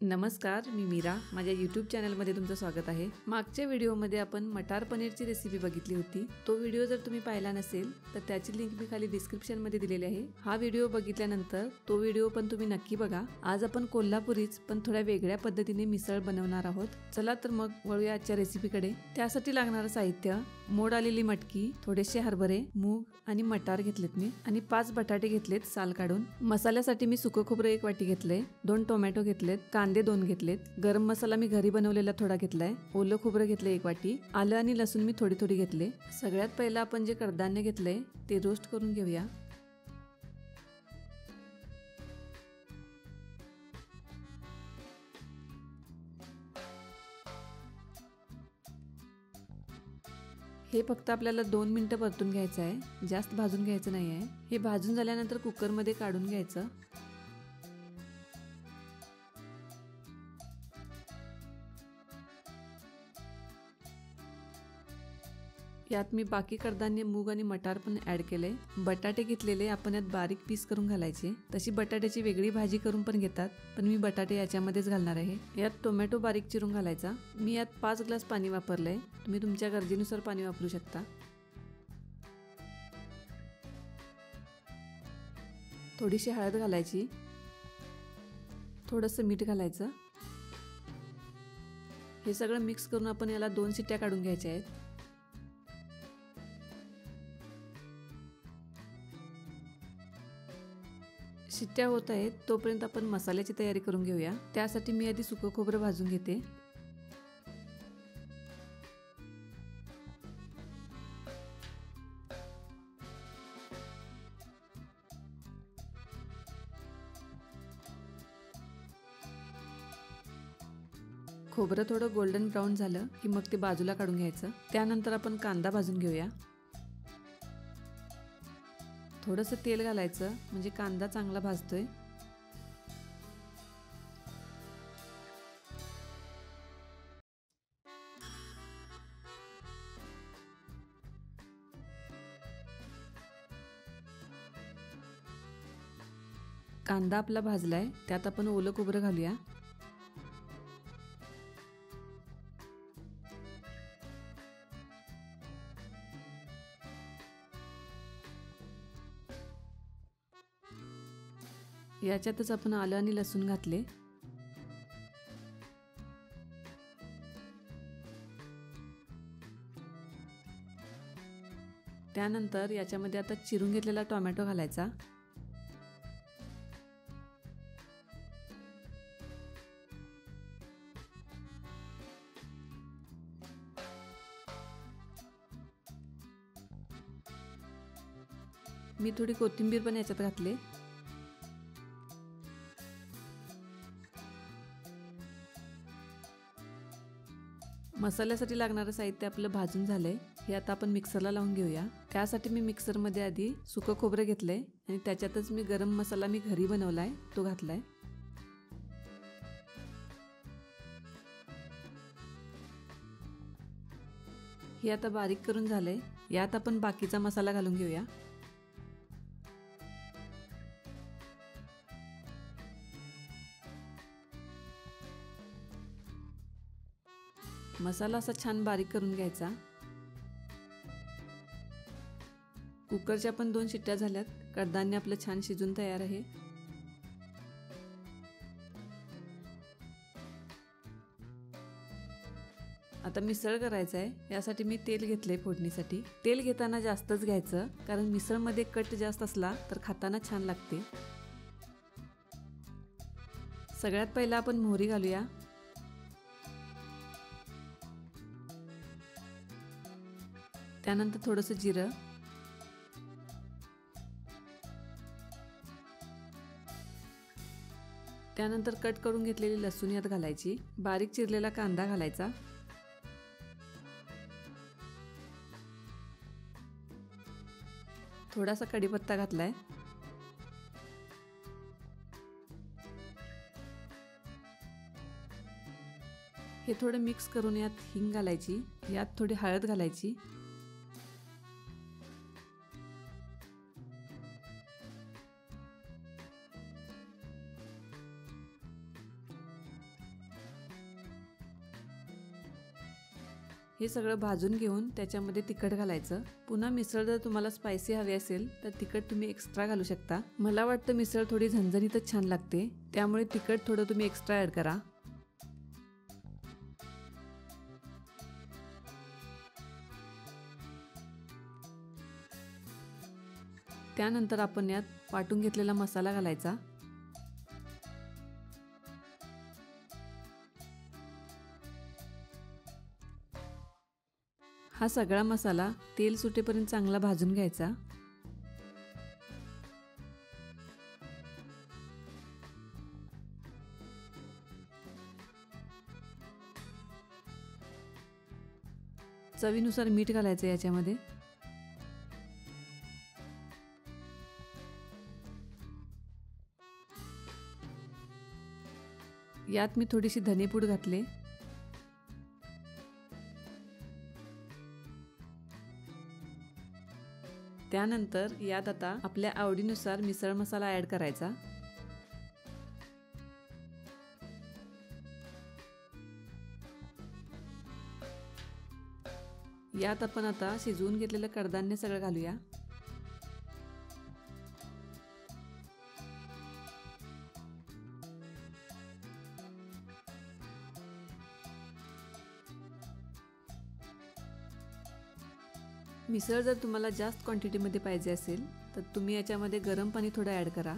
नमस्कार, मी मीरा. माझ्या यूट्यूब चॅनलमध्ये तुमचं स्वागत आहे. मागच्या व्हिडिओमध्ये आपण मटार पनीरची रेसिपी बघितली होती. तो व्हिडिओ जर तुम्ही पाहिला नसेल तर त्याची लिंक मी खाली डिस्क्रिप्शनमध्ये दिलेली आहे. हा व्हिडिओ बघितल्यानंतर तो व्हिडिओ पण तुम्ही नक्की बघा. आज आपण कोल्हापुरीच पण थोड्या वेगळ्या पद्धतीने मिसळ बनवणार आहोत. चला तर मग वळूया आजच्या रेसिपीकडे. त्यासाठी लागणारं साहित्य: मोड आलेली मटकी, थोडेसे हरभरे, मूग आणि मटार घेतलेत मी, आणि 5 बटाटे घेतलेत साल काढून. मसाल्यासाठी मी सुकं खोबरं 1 वाटी घेतलंय, 2 टोमॅटो घेतलेत, कांदे 2 घेतलेत, गरम मसाला मी घरी बनवलेला थोडा घेतलाय, ओलं खोबरं घेतलं 1 वाटी, आलं आणि लसूण मी थोडी थोडी घेतले. सगळ्यात पहिला आपण जे कडधान्य घेतलंय ते रोस्ट करून घेऊया. हे फक्त आपल्याला 2 मिनिटं परतून घ्यायचं आहे, जास्त भाजून घ्यायचं नाही आहे. हे भाजून झाल्यानंतर कुकरमध्ये काढून घ्यायचं. यात मी बाकी कडधान्य मूग आणि मटार पण ऍड केले. बटाटे घेतलेले आपण यात बारीक पीस करून घालायचे. तशी बटाट्याची वेगळी भाजी करून पण घेतात, पण मी बटाटे याच्यामध्येच घालणार आहे. यात टोमॅटो बारीक चिरून घालायचा. मी यात 5 ग्लास पाणी वापरलंय. तुम्ही तुमच्या गरजेनुसार पाणी वापरू शकता. थोडीशी हळद घालायची, थोडंसं मीठ घालायचं. हे सगळं मिक्स करून आपण याला 2 शिट्ट्या काढून घ्यायच्या आहेत. शिट्ट्या होत आहेत तोपर्यंत आपण मसाल्याची तयारी करून घेऊया. त्यासाठी मी आधी सुकं खोबरं भाजून घेते. खोबरं थोडं गोल्डन ब्राऊन झालं की मग ते बाजूला काढून घ्यायचं. त्यानंतर आपण कांदा भाजून घेऊया. थोडंसं तेल घालायचं म्हणजे कांदा चांगला भाजतोय. कांदा आपला भाजलाय, त्यात आपण ओलं खोबरं घालूया. याच्यातच आपण आलं आणि लसूण घातले. त्यानंतर याच्यामध्ये आता चिरून घेतलेला टोमॅटो घालायचा. मी थोडी कोथिंबीर पण याच्यात घातले. मसाल्यासाठी लागणारं साहित्य आपलं भाजून झालंय. हे आता आपण मिक्सरला लावून घेऊया. त्यासाठी मी मिक्सरमध्ये आधी सुकं खोबरं घेतलंय आणि त्याच्यातच मी गरम मसाला मी घरी बनवलाय तो घातलाय. हे आता बारीक करून झालंय. यात आपण बाकीचा मसाला घालून घेऊया. मसाला असा छान बारीक करून घ्यायचा. कुकरच्या पण 2 शिट्ट्या झाल्यात. कडधान्य आपलं छान शिजून तयार आहे. आता मिसळ करायचं आहे. यासाठी मी तेल घेतलंय फोडणीसाठी. तेल घेताना जास्तच घ्यायचं, कारण मिसळमध्ये कट जास्त असला तर खाताना छान लागते. सगळ्यात पहिला आपण मोहरी घालूया. त्यानंतर थोडंसं जिरं, त्यानंतर कट करून घेतलेली लसूण यात घालायची. बारीक चिरलेला कांदा घालायचा. थोडासा कढीपत्ता घातलाय. हे थोडं मिक्स करून यात हिंग घालायची. यात थोडी हळद घालायची. हे सगळं भाजून घेऊन त्याच्यामध्ये तिखट घालायचं। पुन्हा मिसळ जर तुम्हाला स्पायसी हवी असेल तर तिखट तुम्ही एक्स्ट्रा घालू शकता। मला वाटतं मिसळ थोडी झणझणीतच छान लागते, त्यामुळे तिखट थोडं तुम्ही एक्स्ट्रा ॲड करा। त्यानंतर आपण यात वाटून घेतलेला मसाला घालायचा। हा सगळा मसाला तेल सुटेपर्यंत चांगला भाजून घ्यायचा। चवीनुसार मीठ घालायचं याच्यामध्ये। यात मी थोडीशी धनेपूड घातले। त्यानंतर यात आता आपल्या आवडीनुसार मिसळ मसाला ॲड करायचा। यात आपण आता शिजवून घेतलेलं कडधान्य सगळं घालूया। मिसळ जर तुम्हाला जास्त क्वांटिटीमध्ये पाहिजे असेल तर तुम्ही याच्यामध्ये गरम पाणी थोडं ॲड करा।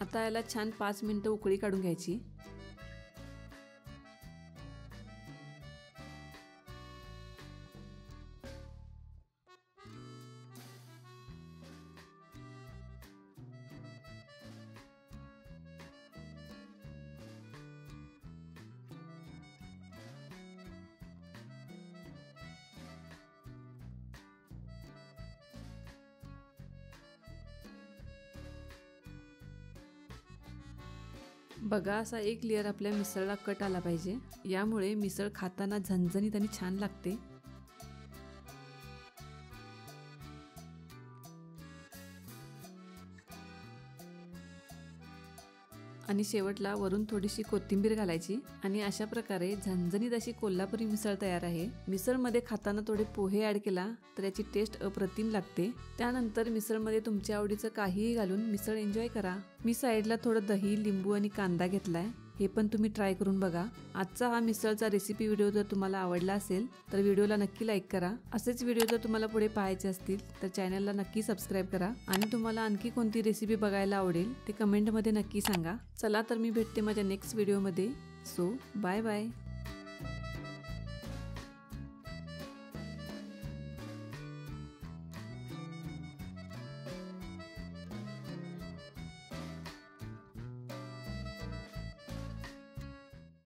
आता याला छान 5 मिनिटं उकळी काढून घ्यायची। बघा, असा एक लेयर आपल्या मिसळला कट आला पाहिजे, यामुळे मिसळ खाताना झणझणीत आणि छान लागते। आणि शेवटला वरून थोडीशी कोथिंबीर घालायची आणि अशा प्रकारे झणझणीत अशी कोल्हापुरी मिसळ तयार आहे। मिसळमध्ये खाताना थोडे पोहे ॲड केला तर याची टेस्ट अप्रतिम लागते। त्यानंतर मिसळमध्ये तुमच्या आवडीचं काहीही घालून मिसळ एन्जॉय करा। मी साईडला थोडं दही, लिंबू आणि कांदा घेतलाय, हे पण तुम्ही ट्राय करून बघा। आजचा हा मिसळचा रेसिपी व्हिडिओ जर तुम्हाला आवडला असेल तर व्हिडिओला नक्की लाईक करा। असेच व्हिडिओ जर तुम्हाला पुढे पाहायचे असतील तर चॅनलला नक्की सबस्क्राईब करा आणि तुम्हाला आणखी कोणती रेसिपी बघायला आवडेल ते कमेंटमध्ये नक्की सांगा। चला तर मी भेटते माझ्या नेक्स्ट व्हिडिओमध्ये। So bye bye.